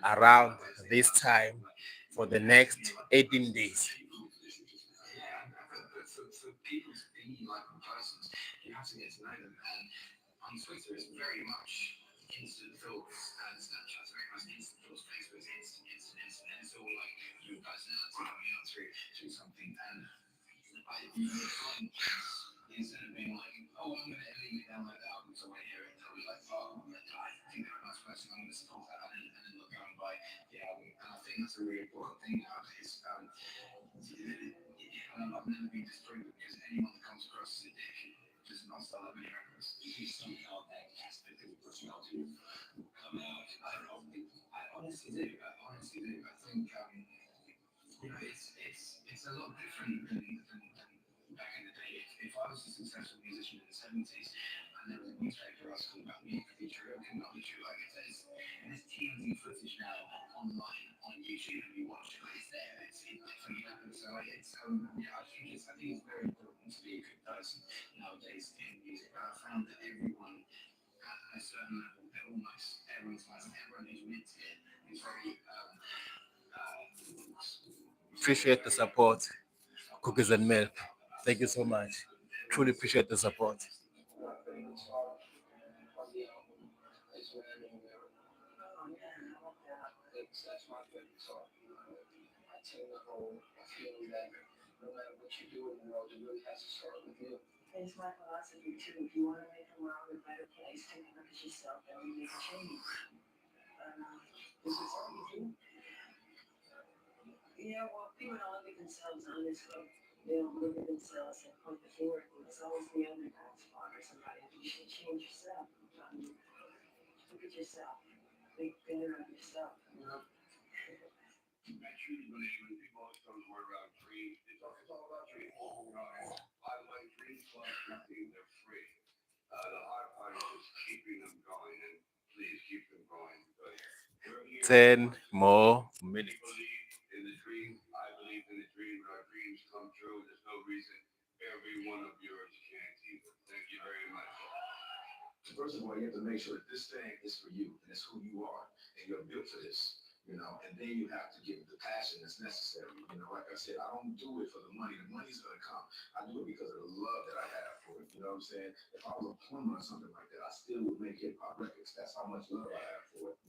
around this time for the next 18 days. For people to be like persons, you have to get to know them. And on Twitter, it's very much instant thoughts, and Snapchat's very much instant thoughts. Facebook is instant. It's all like your personality coming out through something. And instead of being like, oh, I'm going to edit it down like that, I'm going to hear it, I'll be like, oh, I think they're a nice person, I'm going to support that, and then look down and buy the album. And I think that's a really important thing nowadays. I've never been disappointed because anyone that comes across as a dick does not sell that many records. You see something out there aspect that we're pushing out to come out. I don't know, honestly do. I honestly do. I think it's a lot different than back in the day. If I was a successful musician in the 70s and there was a newspaper asking about me, feature acknowledge you like it is. And there's TMZ footage now online on YouTube and you watch it, it's there. It definitely happens. So I think it's very important to be a good person nowadays in music. But I found that everyone at a certain level, almost everyone's everyone who's meant it is very Appreciate the support, Cookies and Milk. Thank you so much. Truly appreciate the support. That's my favorite song. I tell the whole feeling that no matter what you do in the world, it really has to start with you. It's my philosophy too. If you want to make the world a better place, take a look at yourself and make a change. This is all you do. Yeah, well, people don't look at themselves honestly. They don't look at themselves and point the finger. It's always the other guy's fault or somebody. You should change yourself. Look at yourself. Think better of yourself. I truly believe when people always throw the word around dreams, it's all about dreams. My dreams plus nothing, they're free. The hard part is just keeping them going, and please keep them going. But we're here. 10 more minutes. Believe in the dream. I believe in the dream. When our dreams come true, there's no reason every one of yours can't either. Thank you very much. First of all, you have to make sure that this thing is for you and it's who you are, and you're built for this. And then you have to give it the passion that's necessary. Like I said, I don't do it for the money. The money's going to come. I do it because of the love that I have for it. You know what I'm saying? If I was a plumber or something like that, I still would make hip-hop records. That's how much love I have for it.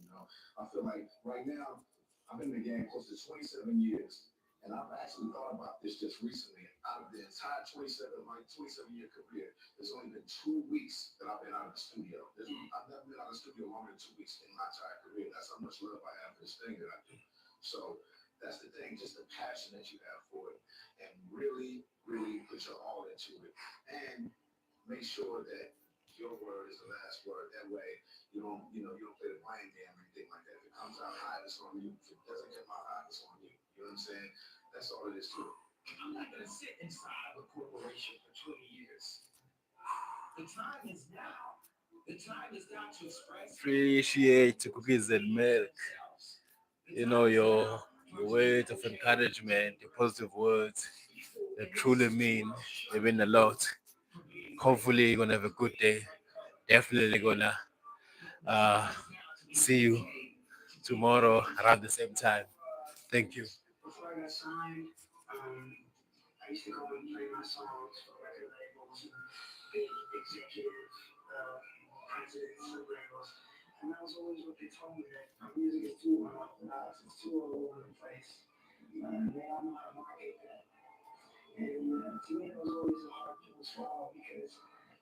I feel like right now, I've been in the game close to 27 years. And I've actually thought about this just recently. Out of the entire 27-year career, there's only been 2 weeks that I've been out of the studio. I've never been out of the studio longer than 2 weeks in my entire career. That's how much love I have for this thing that I do. So that's the thing, just the passion that you have for it. And really, really put your all into it. And make sure that your word is the last word. That way, you don't play the blame game or anything like that. If it comes out high, it's on you. If it doesn't come out high, it's on you. You know what I'm saying? That's all it is to it. I'm not going to sit inside of a corporation for 20 years. The time is now. The time is now to express. Appreciate Cookies and Milk. Your words of encouragement, your positive words, they truly mean a lot. Hopefully you're gonna have a good day. Definitely gonna see you tomorrow around the same time. Thank you. Before I got signed, I used to go and play my songs for record labels and big executive presidents of labels. And that was always what they told me, that my music is too unorthodox, it's too all over the place. They all know how to market that. And to me, it was always a hard pill to swallow because,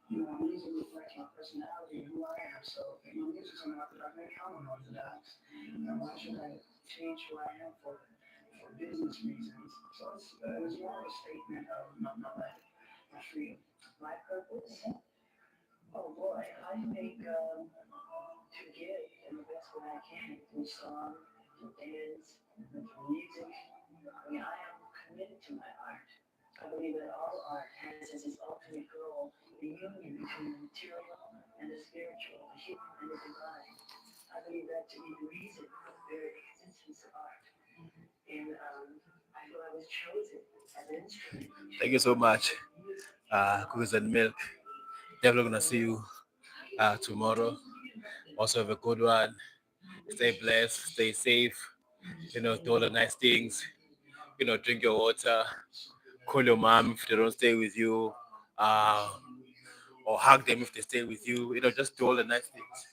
my music reflects my personality and who I am. So if my music's unorthodox, maybe I'm unorthodox. And why should I change who I am for business reasons? So it was more of a statement of my life, my freedom. My purpose? Oh boy, I make to give in the best way I can through song, through dance, through music. I am committed to my art. I believe that all art has as its ultimate goal the union between the material and the spiritual, the human and the divine. I believe that to be the reason for the very existence of art. And I feel I was chosen as an instrument. Thank you so much, Cookies and Milk. Definitely gonna see you tomorrow. Also have a good one. Stay blessed, stay safe. Do all the nice things. Drink your water. Call your mom if they don't stay with you. Or hug them if they stay with you. Just do all the nice things.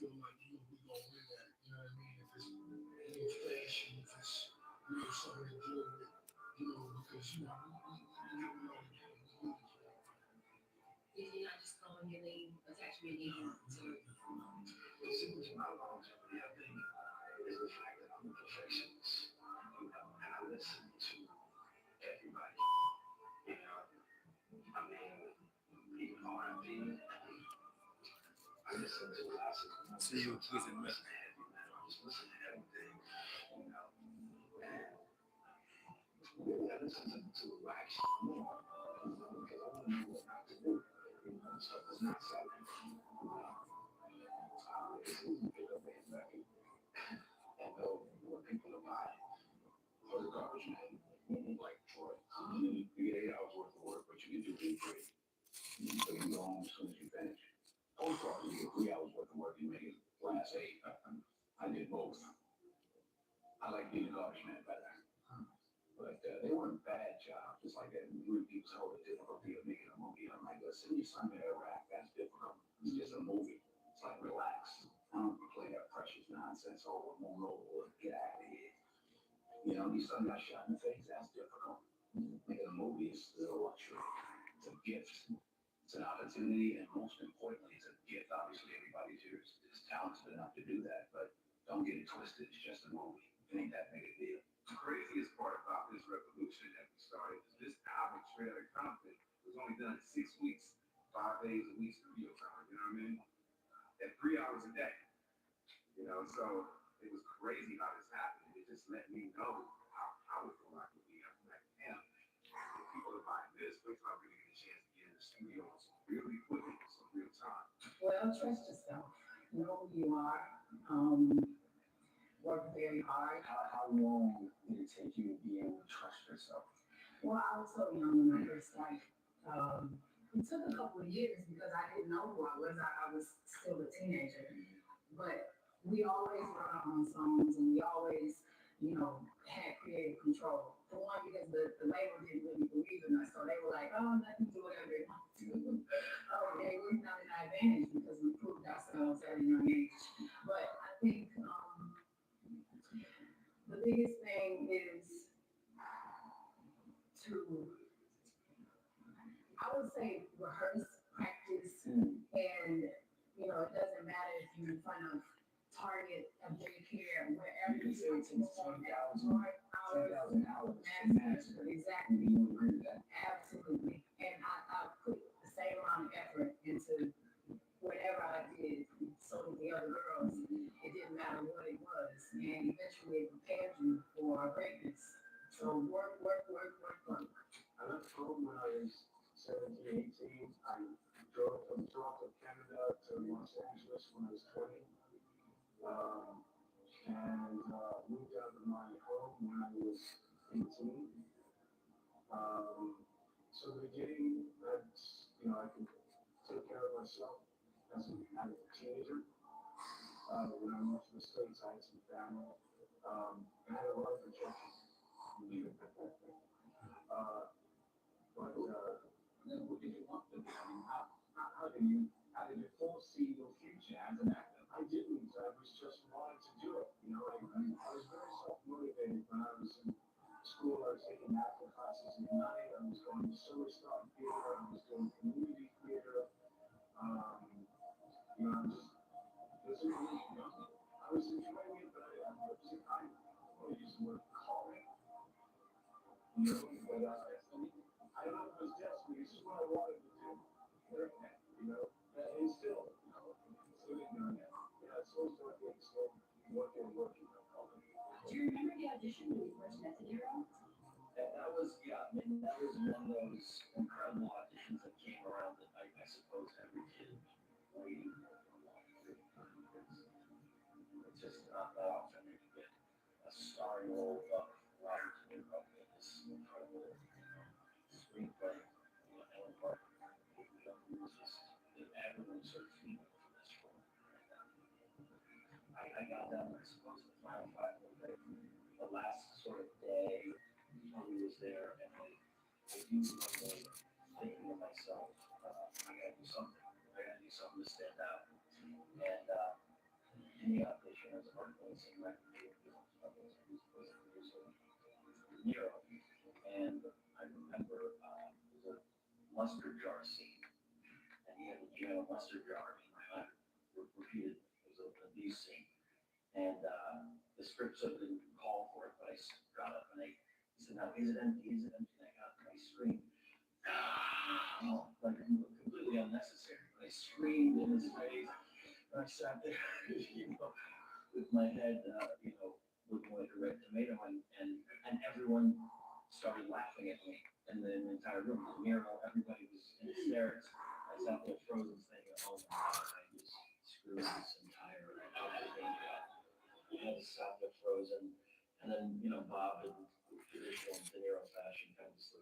I just call your name, attach your name to the secret to my longevity, I think, is the fact that I'm a perfectionist. And I listen to everybody. Even R&B. I listen to classical. See you, Cookies and Milk. I just listen to everything. Maybe I listen to relax more, because I want to know what not to do. Stuff that's not selling. It's easy to pick up a handbag and know what people are buying. For the garbage man, like Troy, you get 8 hours worth of work, but you can do it in 3. So you go home as soon as you finish. Post office, you get 3 hours worth of work, you make it last 8. I did both. I like being a garbage man better. But they weren't bad jobs. It's like that. When people say, oh, the difficulty of making a movie, I'm like, listen, you signed me to Iraq, that's difficult. It's just a movie. It's like, relax. I don't play that precious nonsense. Oh, I'm over, get out of here. You know, your son got shot in the face, that's difficult. Making a movie is a luxury. It's a gift. It's an opportunity, and most importantly, it's a gift. Obviously, everybody's here is talented enough to do that, but don't get it twisted. It's just a movie. It ain't that big a deal. The craziest part about this revolution that we started is this album, Straight Outta Compton, was only done in 6 weeks, 5 days a week studio time, you know what I mean? At 3 hours a day. You know, so it was crazy how this happened. It just let me know how powerful I could be. I'm like, damn, if people are buying this, wait till I really get a chance to get in the studio on some really quickly, some real time. Well, trust yourself. Know who you are. Work very hard. How long did it take you to be able to trust yourself? Well, I was so young when I first started. It took a couple of years because I didn't know who I was. I was still a teenager. But we always wrote our own songs and we always, had creative control. For one, because the label didn't really believe in us. So they were like, oh, let them do whatever they want to do. They were not an advantage because we proved ourselves at a young age. But I think the biggest thing is to, I would say, rehearse, practice, and, it doesn't matter if you're in front of Target, a daycare, wherever you go to perform that hard hours, exactly, absolutely. And I put the same amount of effort into whatever I did, so did the other girls. It didn't matter what it was, and eventually it prepared you for greatness. So work. I left home when I was 17, 18. I drove from Toronto, Canada to Los Angeles when I was 20. And moved out of my home when I was 18. So the beginning, I could take care of myself as a teenager. When I moved to the States, I had some family. I had a lot of rejection. But what did you want to do? I mean, how did you foresee your future as an actor? I didn't. I was just wanting to do it. I was very self-motivated when I was in school. I was taking acting classes at night. I was going to Silver Star Theater. I was doing community theater. I was enjoying it, but I don't use the word calling. But I don't know if it was destiny. This is what I wanted to do. And still, doing that. So working. Do you remember the audition when you first met De Niro? That was one of those incredible auditions that came around that I suppose every kid waiting for. It's just not that often you can get a starring role of Robert De Niro in this incredible screenplay. Ellen Parker, everyone sort of feeding for this role. I got down, I suppose, the final 5 minutes, the last sort of day he was there, and I used my day thinking to myself, I gotta do something to stand out. And in the audition, as a marketing record, was De Niro. And I remember it was a mustard jar scene, and he had a mustard jar in my mind, repeated. It was an abuse scene. And the script sort of didn't call for it, but I got up and he said, now, is it empty? And I got up and I screamed, like completely unnecessary. But I screamed in his face, and I sat there, with my head, looking like a red tomato, and everyone started laughing at me, and then the entire room, De Niro, everybody was in hysterics. I sat there frozen, thinking, oh my God, I just screwed this entire thing up. I had to stop there frozen, and then, Bob, in traditional De Niro fashion, kind of just